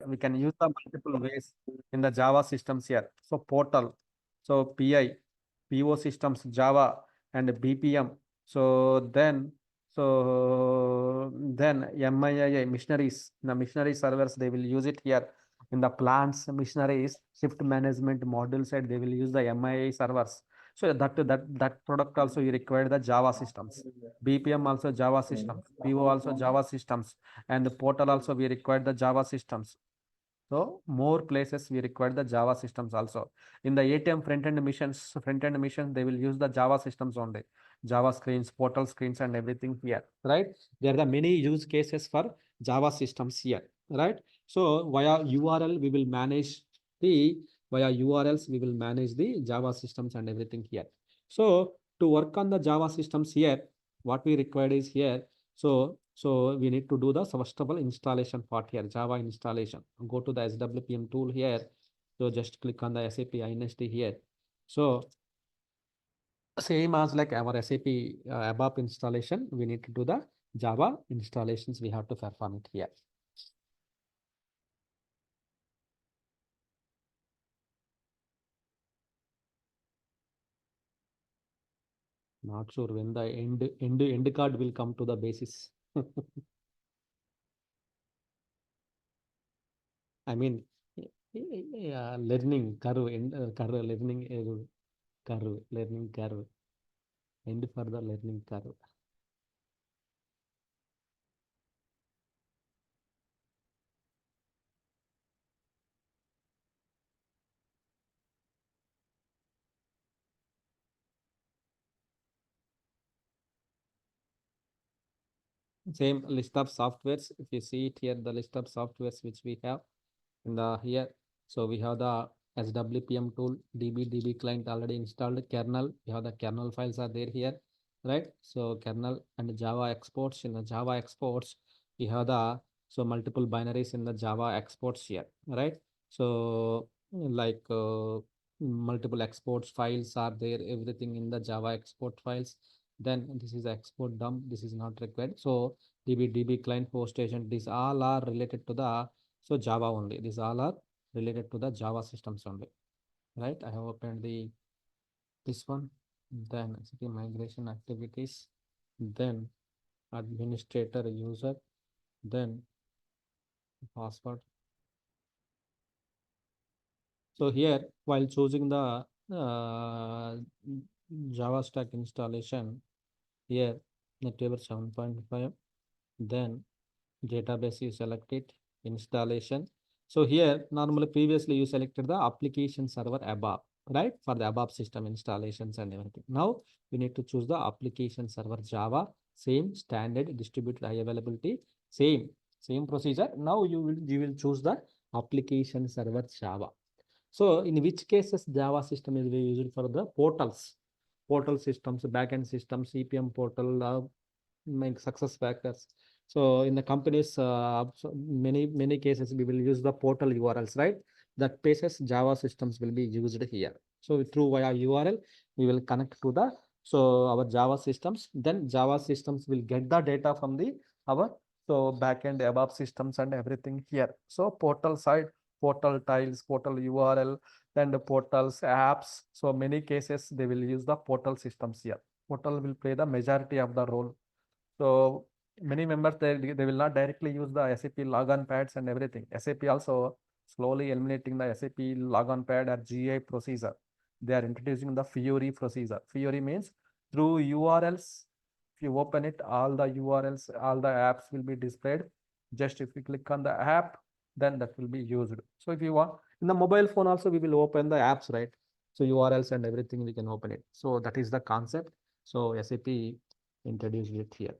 We can use the multiple ways in the Java systems here. So portal, so PI, PO systems, Java, and BPM. So then MII missionaries, the missionary servers, they will use it here in the plants, missionaries, shift management module side, they will use the MII servers. So that product also you require the Java systems. BPM also Java systems, PO also Java systems, and the portal also we require the Java systems. So more places we require the Java systems also. In the ATM front-end missions, they will use the Java systems only. Java screens, portal screens, and everything here, right? There are the many use cases for Java systems here, right? So via URL, we will manage the via URLs, we will manage the Java systems and everything here. So to work on the Java systems here, what we required is here. So we need to do the first of all installation part here, Java installation. Go to the SWPM tool here. So just click on the SAP INST here. So same as like our SAP ABAP installation, we need to do the Java installations. We have to perform it here. Not sure when the end card will come to the basis. I mean, learning curve, learning curve, end for the learning curve. Same list of softwares. If you see it here, the list of softwares which we have in the here. So we have the SWPM tool, DB client already installed, kernel. We have the kernel files are there here, right? So kernel and Java exports. In the Java exports, we have the multiple binaries in the Java exports here, right? So like multiple exports files are there, everything in the Java export files. Then this is export dump. This is not required. So DB client host agent. These all are related to the Java only. These all are related to the Java systems only, right? I have opened this one. Then SAP migration activities. Then administrator user. Then password. So here, while choosing the Java stack installation, here NetWeaver 7.5, then database you select it, installation. So here normally previously you selected the application server ABAP, right? For the ABAP system installations and everything. Now you need to choose the application server Java, same standard distributed high availability, same procedure. Now you will choose the application server Java. So in which cases Java system is used for the portals, portal systems, backend systems, EPM portal, make success factors. So in the companies, many cases we will use the portal URLs, right? That places Java systems will be used here. So through via URL, we will connect to the our Java systems. Then Java systems will get the data from the our backend ABAP systems and everything here. So portal side, portal tiles, portal URL, then the portals apps. So many cases they will use the portal systems here. Portal will play the majority of the role. So many members they will not directly use the SAP logon pads and everything. SAP also slowly eliminating the SAP logon pad or GA procedure. They are introducing the Fiori procedure. Fiori means through URLs. If you open it, all the URLs, all the apps will be displayed. Just if you click on the app, then that will be used. So if you want in the mobile phone also, we will open the apps, right? So URLs and everything we can open it. So that is the concept. So SAP introduced it here.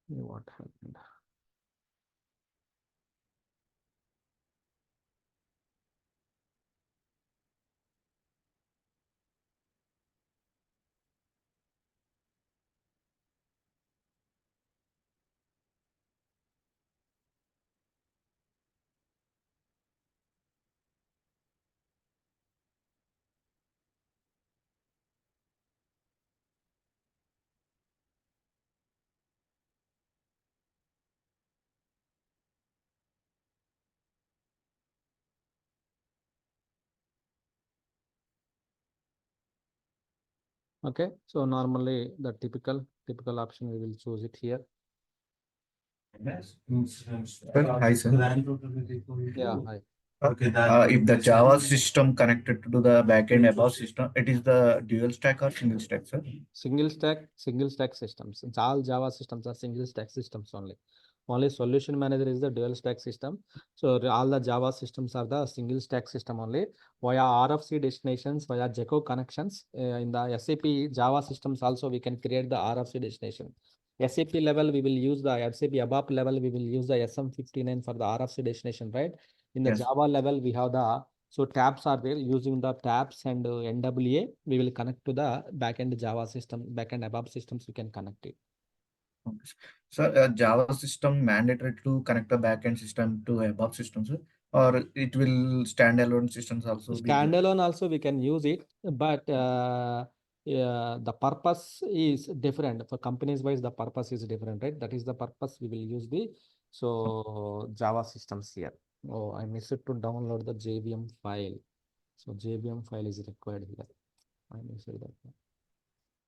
What happened? Okay, so normally the typical option we will choose it here. Sir, hi, sir. Yeah, hi. If the Java system connected to the backend above system, it is the dual stack or single stack, sir? Single stack systems. It's all Java systems are single stack systems only. Only solution manager is the dual stack system. So all the Java systems are the single stack system only. Via RFC destinations, via Jeco connections. In the SAP Java systems also we can create the RFC destination. SAP level we will use the SAP ABAP level we will use the SM59 for the RFC destination, right? In the Yes. Java level we have the so tabs are there. Using the tabs and NWA, we will connect to the backend Java system, backend ABAP systems. We can connect it. Okay. Sir, Java system mandatory to connect the backend system to above systems, sir? Or it will standalone systems also be there? Standalone also we can use it, but yeah, the purpose is different. For companies wise, the purpose is different, right? That is the purpose we will use the so Java systems here. Oh, I missed to download the JVM file. So JVM file is required here. I missed that.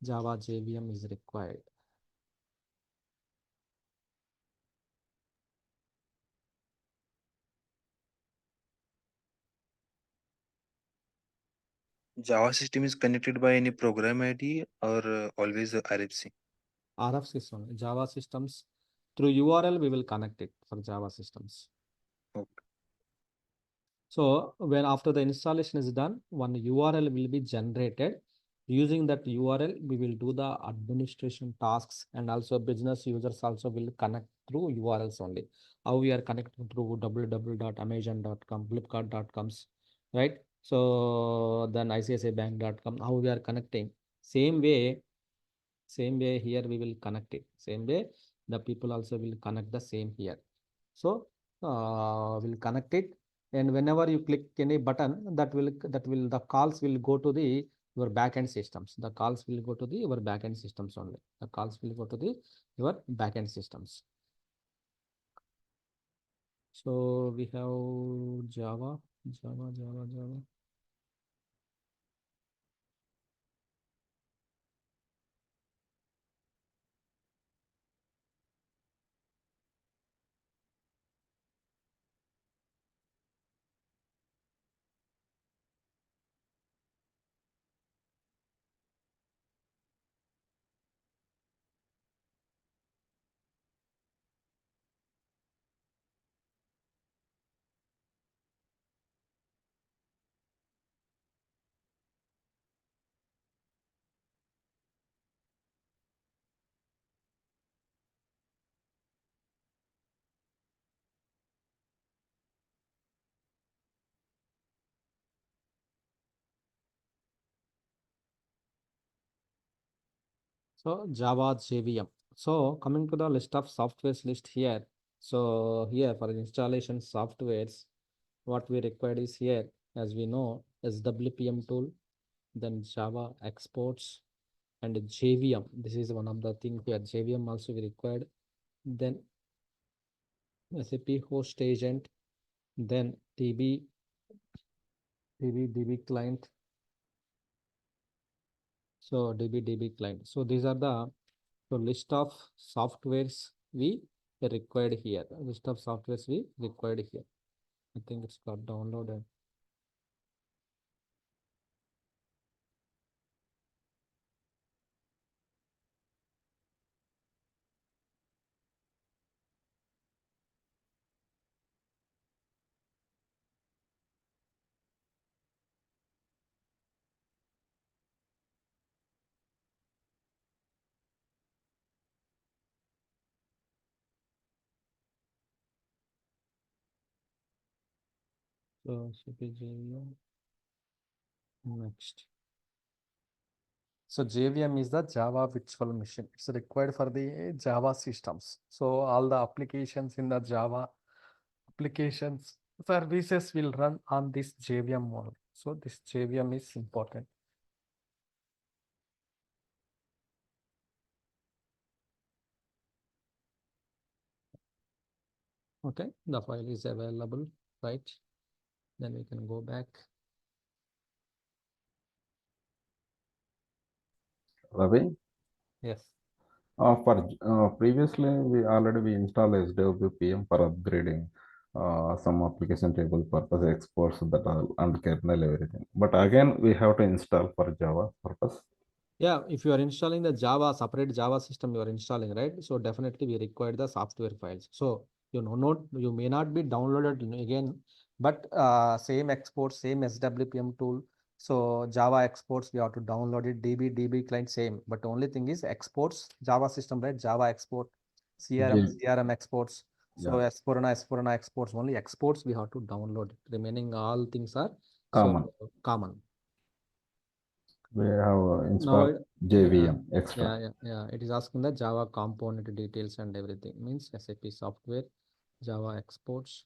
Java JVM is required. Java system is connected by any program ID or always the RFC? RF system, Java systems through URL, we will connect it for Java systems. Okay. So when after the installation is done, one URL will be generated. Using that URL, we will do the administration tasks and also business users also will connect through URLs only. How we are connecting through www.amazon.com, flipkart.coms, right? So then ICICIbank.com, how we are connecting. Same way here we will connect it. Same way the people also will connect the same here. So we'll connect it, and whenever you click any button, that will the calls will go to the your backend systems. The calls will go to the your backend systems only. The calls will go to the your backend systems. So we have Java. So Java JVM. So coming to the list of softwares list here. So here for installation softwares, what we required is here, as we know, SWPM tool, then Java exports and JVM. This is one of the things here. JVM also we required. Then SAP host agent, then DB client. So DB client. So these are the so list of softwares we required here. List of softwares we required here. I think it's got downloaded. So CPJVM next. So JVM is the Java virtual machine. It's required for the Java systems. So all the applications in the Java applications services will run on this JVM model. So this JVM is important. Okay, the file is available, right? Then we can go back. Ravi, Yes. previously we installed SWPM for upgrading some application table purpose exports that are and kernel everything. But again, we have to install for Java purpose. Yeah, if you are installing the Java, separate Java system you are installing, right? So definitely we require the software files. So you may not be downloaded again, but same export, same SWPM tool. So Java exports, we have to download it, DB client same, but only thing is exports, Java system, right? Java export, J- CRM exports. So yeah, S4HANA exports, only exports we have to download it. Remaining all things are so common. common. We have Now, installed yeah, JVM extra. yeah. It is asking the Java component details and everything. Means SAP software, Java exports,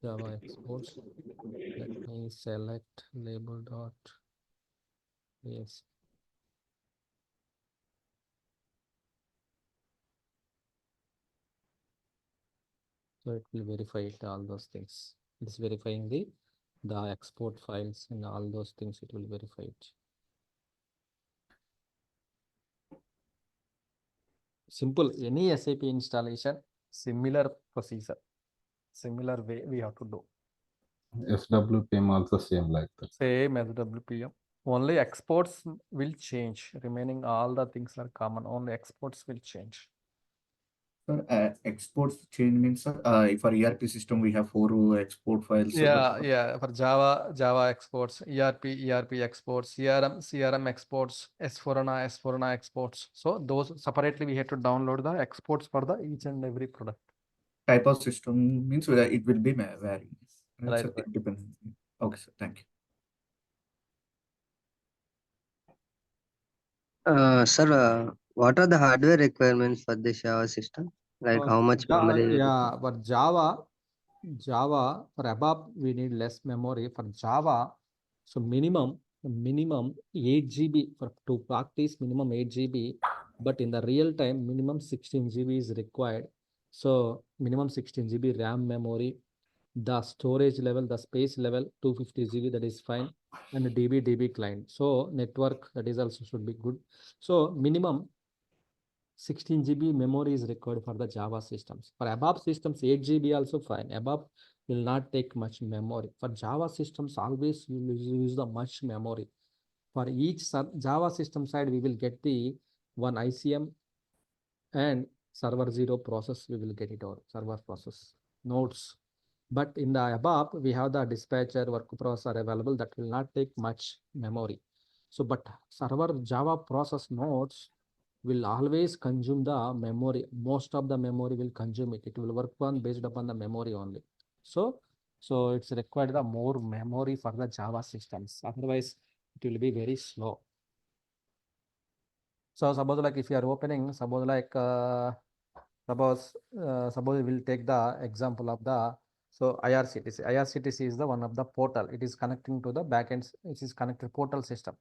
Java exports. Let me select label dot. Yes. So it will verify it, all those things. It is verifying the export files and all those things. It will verify it. Simple. Any SAP installation, similar procedure, similar way we have to do. SWPM also same like that. Same as WPM. Only exports will change. Remaining all the things are common. Only exports will change. Sir, exports change means, sir, for ERP system, we have 4 export files. Yeah. For Java exports, ERP exports, CRM exports, S4HANA exports. So those separately we have to download the exports for the each and every product. Type of system means it will be varying. Right, Right, sir? right. It depends. Okay, sir. Thank you. Sir, what are the hardware requirements for this Java system? Like how much memory? Yeah, for Java for ABAP we need less memory. For Java, so minimum 8 GB for to practice, minimum 8 GB, but in the real time minimum 16 GB is required. So minimum 16 GB RAM memory, the storage level, the space level 250 GB, that is fine, and the DB client. So network, that is also should be good. So minimum 16 GB memory is required for the Java systems. For ABAP systems, 8 GB also fine. ABAP will not take much memory. For Java systems, always you use the much memory. For each Java system side, we will get the one ICM and server 0 process. We will get it all, server process nodes. But in the ABAP, we have the dispatcher work processor available that will not take much memory. So, but server Java process nodes will always consume the memory. Most of the memory will consume it. It will work on based upon the memory only. So it's required the more memory for the Java systems. Otherwise, it will be very slow. So suppose like if you are opening, suppose like suppose we will take the example of the IRCTC. IRCTC is the one of the portal. It is connecting to the backend. It is connected portal system.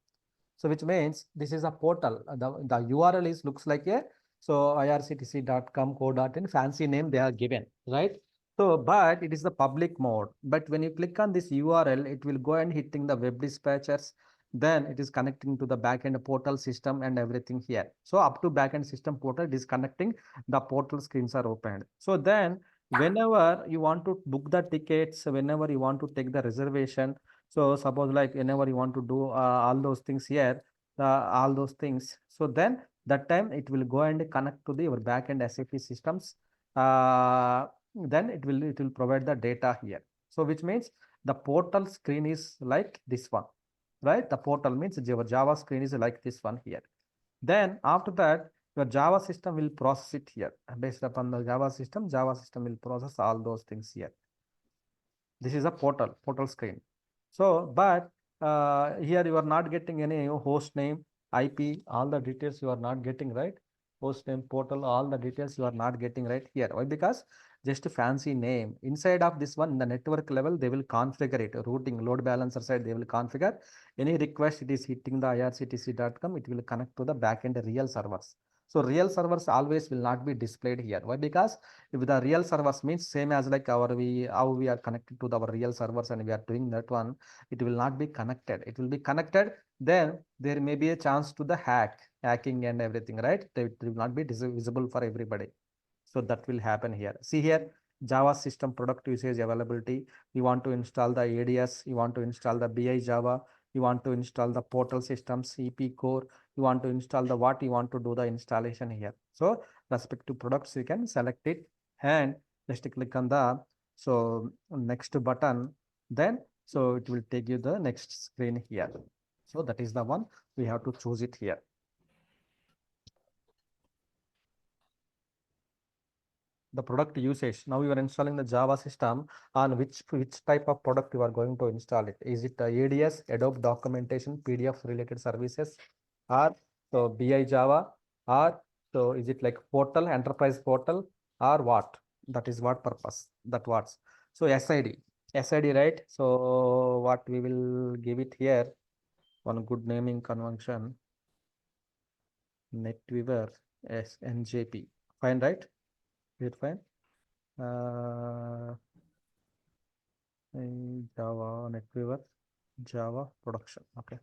So which means this is a portal. The URL is looks like a irctc.com co.in fancy name they are given, right? So but it is the public mode. But when you click on this URL, it will go and hitting the web dispatchers. Then it is connecting to the backend portal system and everything here. So up to backend system portal, it is connecting. The portal screens are opened. So then whenever you want to book the tickets, whenever you want to take the reservation, so suppose like whenever you want to do all those things here, all those things. So then that time it will go and connect to the your backend SAP systems. Then it will provide the data here. So which means the portal screen is like this one, right? The portal means your Java screen is like this one here. Then after that, your Java system will process it here. Based upon the Java system will process all those things here. This is a portal screen. So, but here you are not getting any host name, IP, all the details you are not getting, right? Host name, portal, all the details you are not getting right here. Why? Because just a fancy name. Inside of this one, in the network level, they will configure it. Routing, load balancer side, they will configure. Any request it is hitting the irctc.com, it will connect to the backend real servers. So real servers always will not be displayed here. Why? Because if the real servers means same as like how we are connected to our real servers and we are doing that one, it will not be connected. It will be connected, then there may be a chance to the hacking and everything, right? It will not be visible for everybody. So that will happen here. See here, Java system product usage availability. You want to install the ADS, you want to install the BI Java, you want to install the portal systems, EP core, you want to install the what, you want to do the installation here. So respective products, you can select it and just click on the next button. Then so it will take you the next screen here. So that is the one we have to choose it here. The product usage. Now you are installing the Java system on which type of product you are going to install it. Is it ADS, Adobe documentation, PDF related services, or so BI Java, or so is it like portal, enterprise portal, or what? That is what purpose, that what's. So SID, right? So what we will give it here, one good naming convention, NetWeaver SNJP. Fine, right? Is it fine? In Java, NetWeaver, Java production. Okay.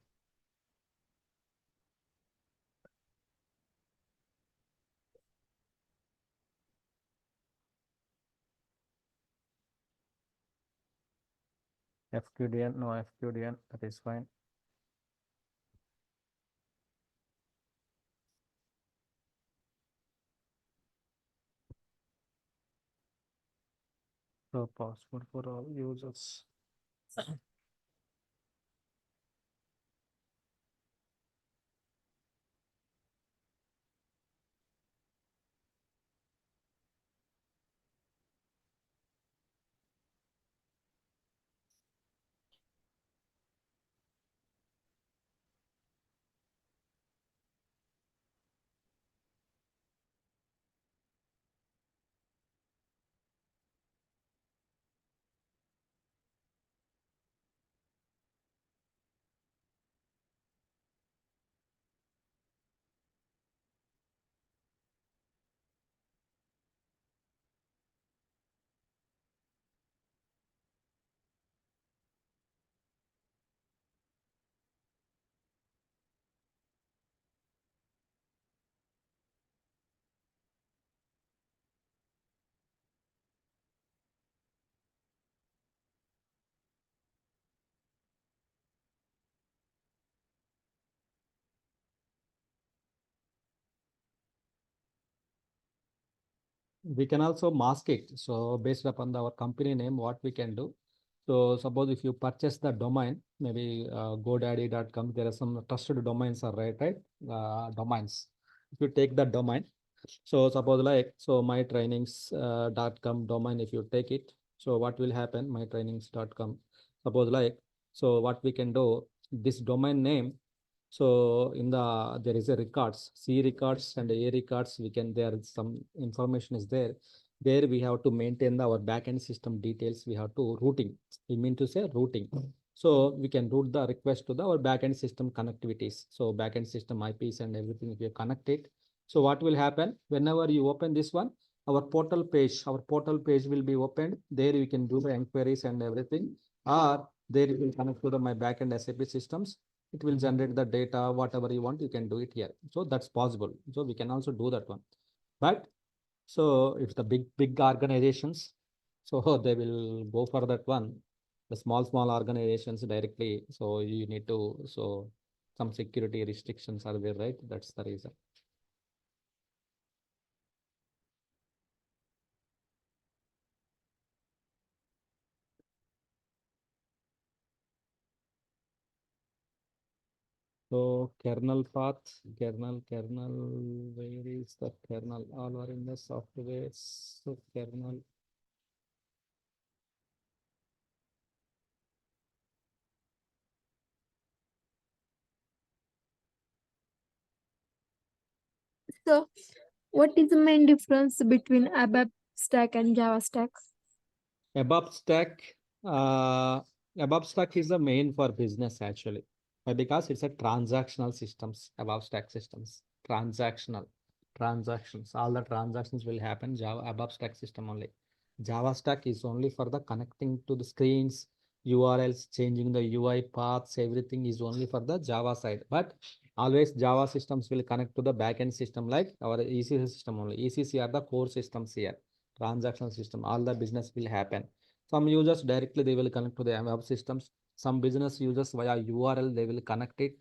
FQDN, no FQDN, that is fine. So password for all users. We can also mask it. So based upon our company name, what we can do. So suppose if you purchase the domain, maybe godaddy.com, there are some trusted domains are right? Domains. If you take the domain, so suppose like, so mytrainings.com domain, if you take it, so what will happen, mytrainings.com, suppose like, so what we can do, this domain name, so in the, there is a records, C records and A records, we can, there is some information is there. There we have to maintain our backend system details. We have to routing. We mean to say routing. So we can route the request to our backend system connectivities. So backend system IPs and everything we connect it. So what will happen whenever you open this one, our portal page will be opened. There you can do the inquiries and everything. Or there you will connect to my backend SAP systems. It will generate the data, whatever you want, you can do it here. So that's possible. So we can also do that one. But so if the big organizations, so they will go for that one. The small organizations directly, so you need to, so some security restrictions are there, right? That's the reason. So kernel path, kernel, where is the kernel? All are in the software. So kernel. So, what is the main difference between ABAP stack and Java stack? ABAP stack, ABAP stack is the main for business actually, because it's a transactional systems, ABAP stack systems, transactional. transactions. All the transactions will happen Java above stack system only. Java stack is only for the connecting to the screens, URLs, changing the UI paths, everything is only for the Java side. But always Java systems will connect to the backend system like our ECC system only. ECC are the core systems here. Transaction system, all the business will happen. Some users directly they will connect to the web systems. Some business users via URL they will connect it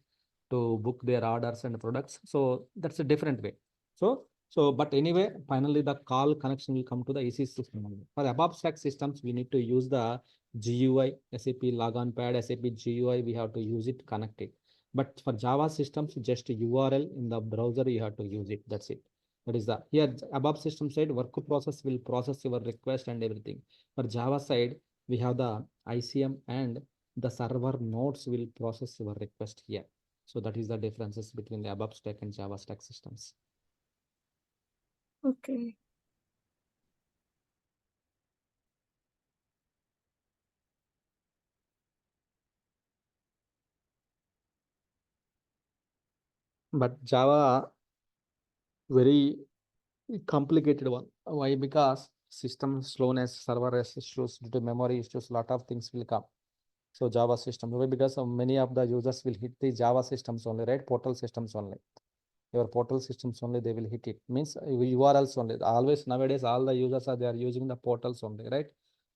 to book their orders and products. So that's a different way. But anyway, finally the call connection will come to the ECC system only. For above stack systems, we need to use the GUI, SAP logon pad, SAP GUI, we have to use it, connect it. But for Java systems, just URL in the browser, you have to use it. That's it. That is the here above system side, work process will process your request and everything. For Java side, we have the ICM and the server nodes will process your request here. So that is the differences between the above stack and Java stack systems. Okay. But Java very complicated one. Why? Because system slowness, server issues, due to memory issues, lot of things will come. So Java system, why? Because many of the users will hit the Java systems only, right? Portal systems only. Your portal systems only they will hit it. Means URLs only. Always nowadays all the users are they are using the portals only, right?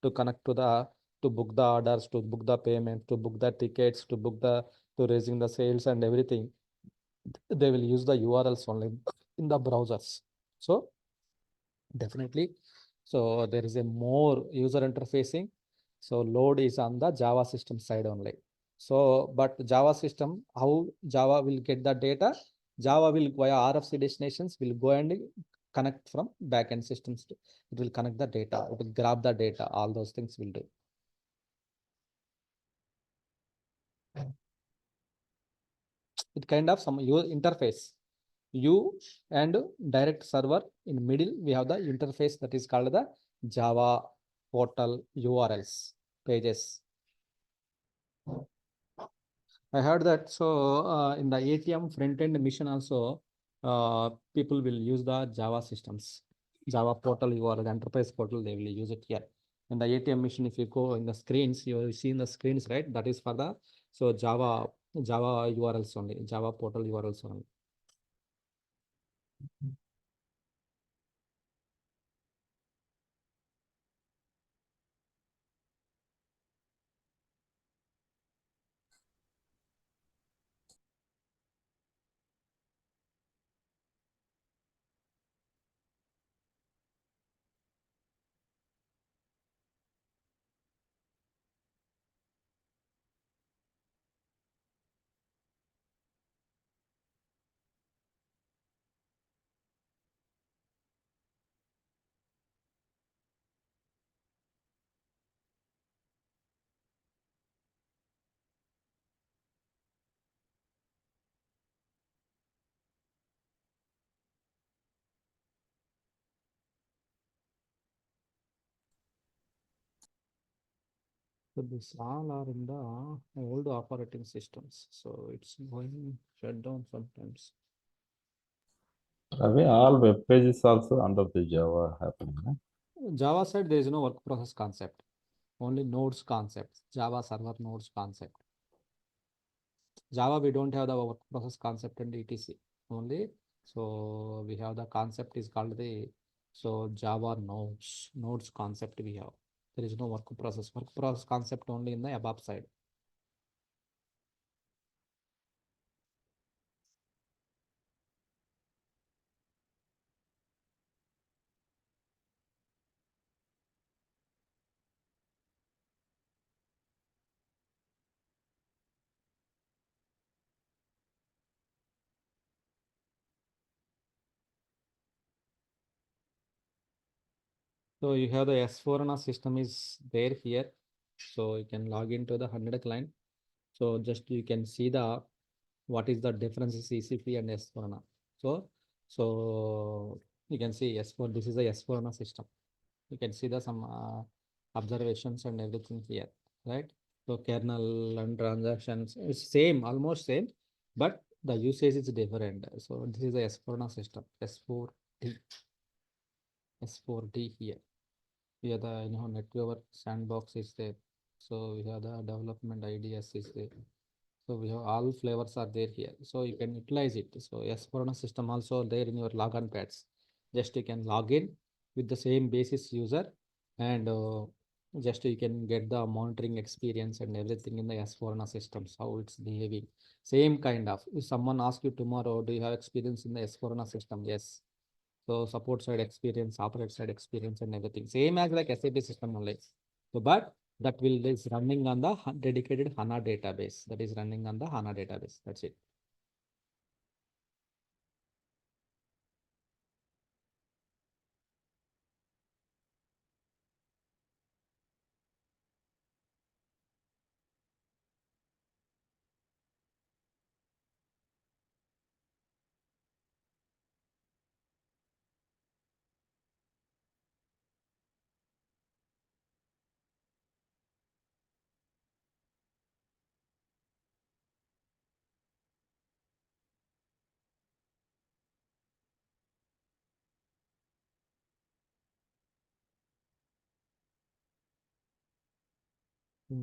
To connect to the to book the orders, to book the payment, to book the tickets, to book the to raising the sales and everything. They will use the URLs only in the browsers. So definitely. So there is a more user interfacing. So load is on the Java system side only. So, but Java system, how Java will get the data? Java will via RFC destinations will go and connect from backend systems. It will connect the data. It will grab the data. All those things will do. It kind of some your interface. You and direct server in middle we have the interface that is called the Java portal URLs pages. I heard that. So in the ATM front end mission also people will use the Java systems, Java portal URL, enterprise portal, they will use it here. In the ATM mission, if you go in the screens, you see in the screens, right? That is for the so Java URLs only, Java portal URLs only. So this all are in the old operating systems. So it's going shut down sometimes. Ravi, all web pages also under the Java happening. Java side, there is no work process concept, only nodes concepts, Java server nodes concept. Java, we don't have the work process concept and etc. only. So we have the concept is called the Java nodes concept we have. There is no work process concept only in the above side. So you have the S4 system is there here. So you can log into the 100 client. So just you can see the what is the difference is EC3 and S4. So you can see S4. This is a S4 system. You can see the some observations and everything here, right? So kernel and transactions is same, almost same, but the usage is different. So this is the S4 system, S4D, S4D here. We have the NetWeaver sandbox is there. So we have the development IDS is there. So we have all flavors are there here. So you can utilize it. So S4 system also there in your logon pads. Just you can log in with the same basis user, and just you can get the monitoring experience and everything in the S4 systems, how it's behaving. Same kind of. If someone asks you tomorrow, do you have experience in the S4 system? Yes. So support side experience, operate side experience, and everything. Same as like SAP system only. So, but that will is running on the dedicated HANA database. That is running on the HANA database. That's it.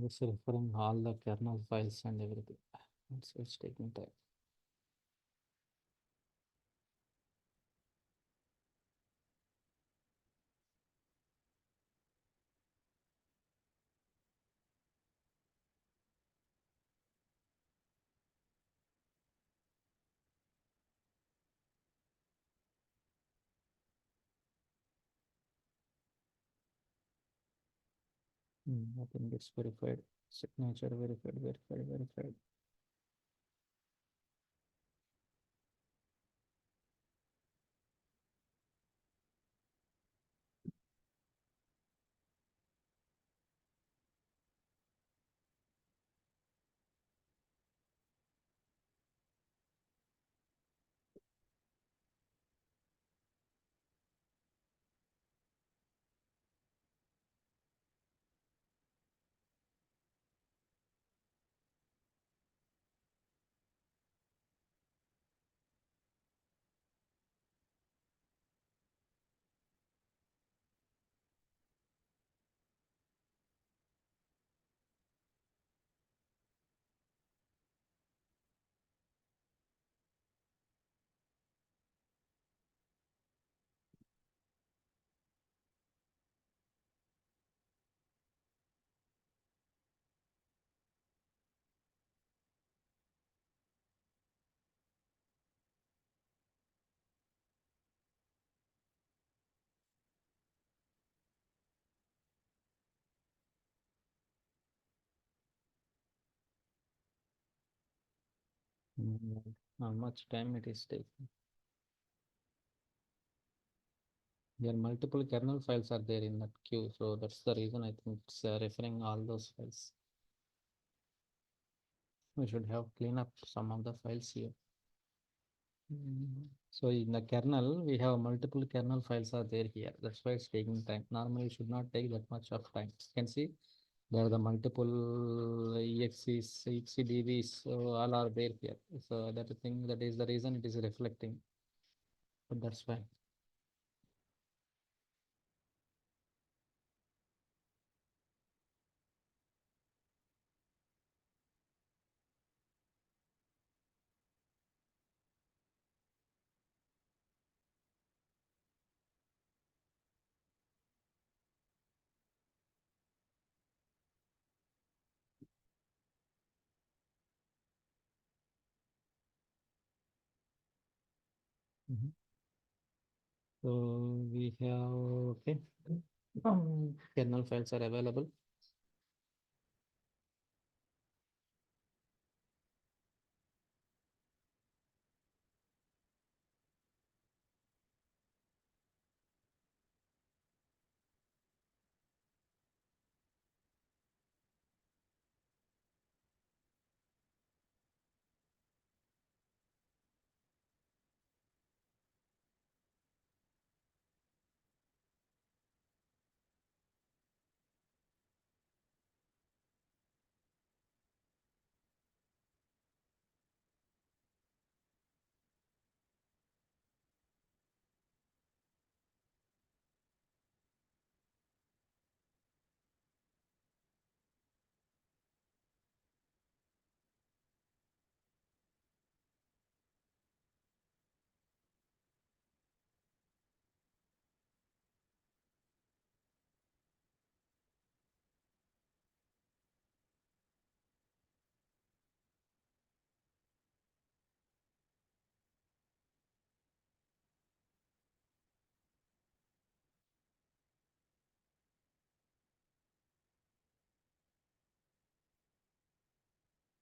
It's referring all the kernel files and everything. It's taking time. I think it's verified. Signature verified. How much time it is taking? There are multiple kernel files are there in that queue, so that's the reason I think it's referring all those files. We should have clean up some of the files here. So in the kernel, we have multiple kernel files are there here. That's why it's taking time. Normally, it should not take that much of time. You can see there are the multiple exes, exdvs, so all are there here. So that thing, that is the reason it is reflecting. But that's fine. So we have, okay, kernel files are available.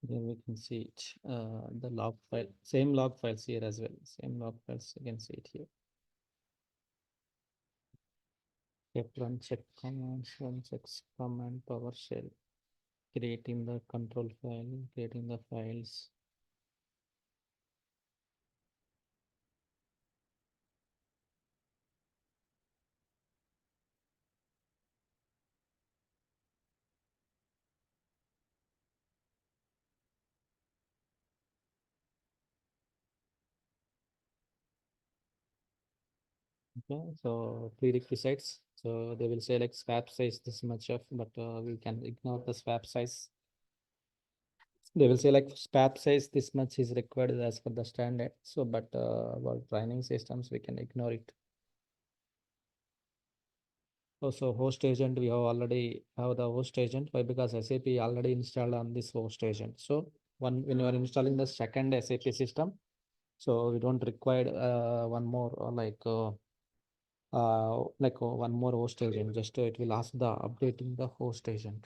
Here we can see it, the log file, same log files here as well. Same log files, you can see it here. Run check commands, run checks command PowerShell, creating the control file, creating the files. Okay, so prerequisites. So they will say like swap size this much of, but we can ignore the swap size. They will say like swap size this much is required as per the standard. So, but about training systems, we can ignore it. Also, host agent, we have already have the host agent. Why? Because SAP already installed on this host agent. So when you are installing the second SAP system, so we don't require one more one more host agent. Just it will ask the updating the host agent.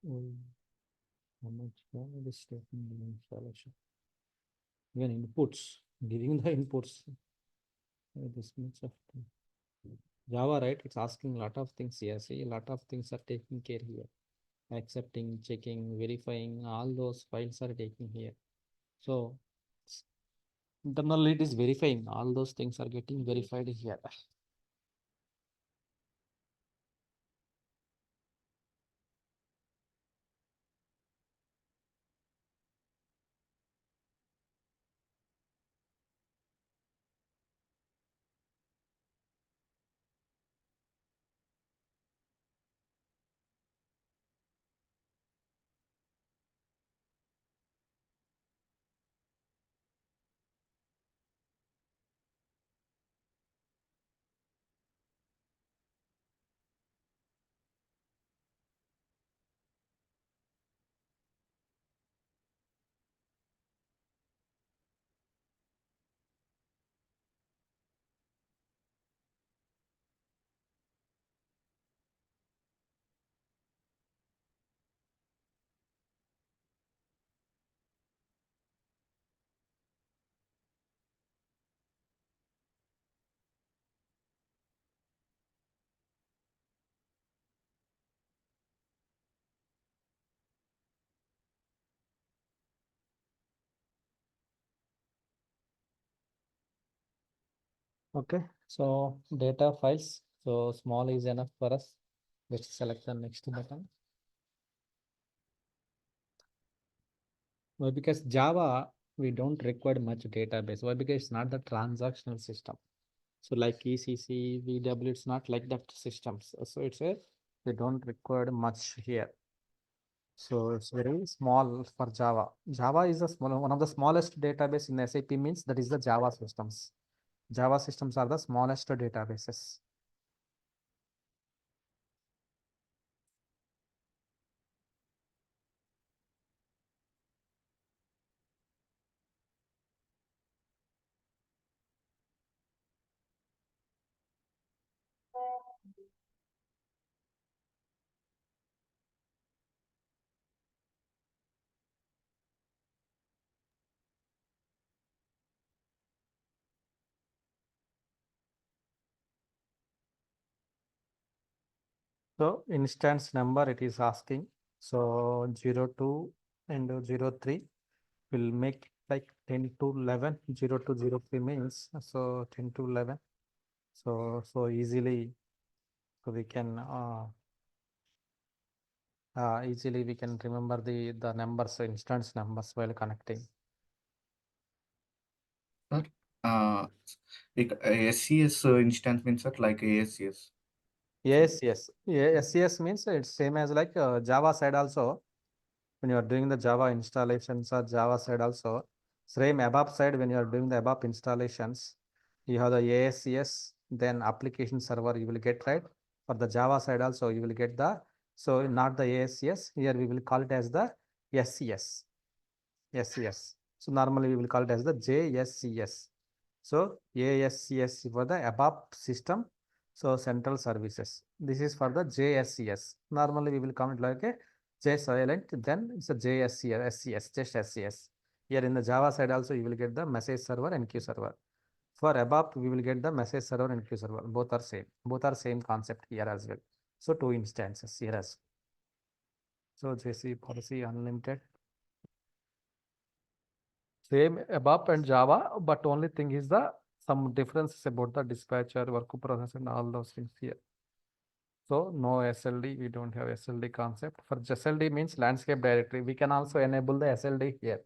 How much this statement installation? Even inputs, giving the inputs. This much of Java, right? It's asking a lot of things here. See, a lot of things are taking care here. Accepting, checking, verifying, all those files are taking here. So internally it is verifying. All those things are getting verified here. Okay, so data files. So small is enough for us. Let's select the next button. Why? Because Java, we don't require much database. Why? Because it's not the transactional system. So like ECC, VW, it's not like that systems. So it's a, we don't require much here. So it's very small for Java. Java is a small, one of the smallest database in SAP means that is the Java systems. Java systems are the smallest databases. So instance number it is asking. So 02 and 03 will make like 10 to 11. 0 to 03 means so 10 to 11. So easily so we can easily we can remember the numbers, instance numbers while connecting. Sir, SCS instance means that like ASCS. Yes, yes. Yeah, SCS means it's same as like Java side also. When you are doing the Java installations or Java side also, same ABAP side when you are doing the ABAP installations, you have the ASCS, then application server you will get, right? For the Java side also you will get the, so not the ASCS, here we will call it as the SCS. SCS. So normally we will call it as the JSCS. So ASCS for the ABAP system. So central services. This is for the JSCS. Normally we will comment like a J silent, then it's a JSCS, SCS, just SCS. Here in the Java side also you will get the message server and queue server. For ABAP we will get the message server and queue server. Both are same. Both are same concept here as well. So two instances here as well. So JC policy unlimited. Same ABAP and Java, but only thing is the some differences about the dispatcher, work process, and all those things here. So no SLD, we don't have SLD concept. For SLD means landscape directory. We can also enable the SLD here.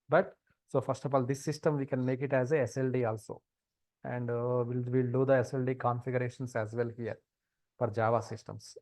But so first of all, this system we can make it as a SLD also, and we'll do the SLD configurations as well here for Java systems.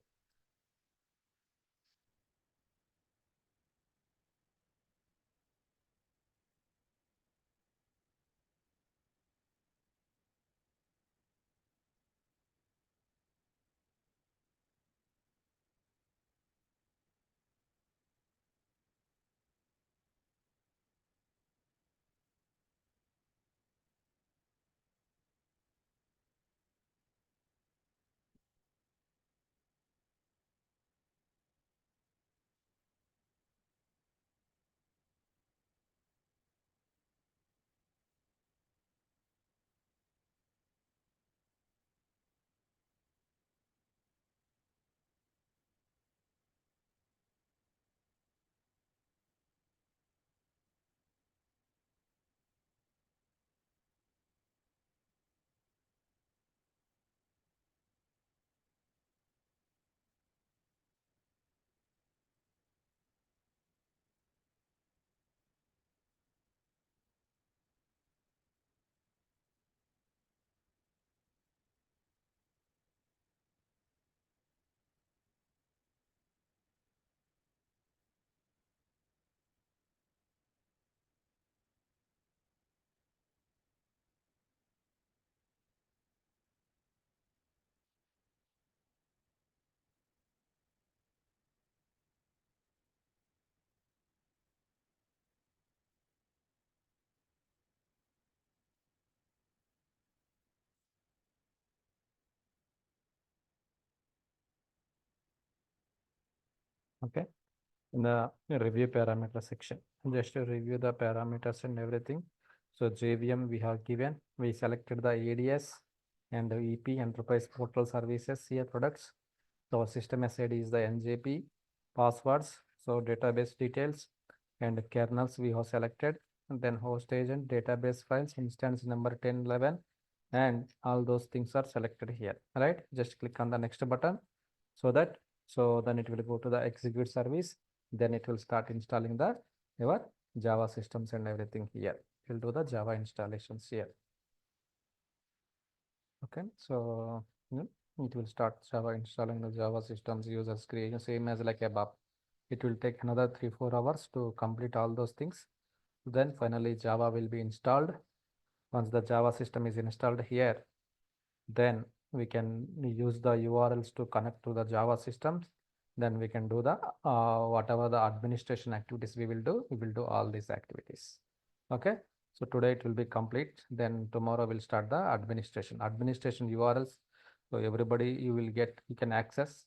Okay. In the review parameter section, just to review the parameters and everything. So JVM we have given, we selected the ADS and the EP Enterprise Portal Services here products. So system SID is the NJP, passwords, so database details and kernels we have selected, and then host agent, database files, instance number 1011, and all those things are selected here, right? Just click on the next button, so then it will go to the execute service, then it will start installing the your Java systems and everything here. It will do the Java installations here. Okay, so it will start Java installing the Java systems, users creation, same as like above. It will take another 3-4 hours to complete all those things. Then finally Java will be installed. Once the Java system is installed here, then we can use the URLs to connect to the Java systems. Then we can do the whatever the administration activities we will do all these activities. Okay, so today it will be complete. Then tomorrow we'll start the administration URLs. So everybody you can access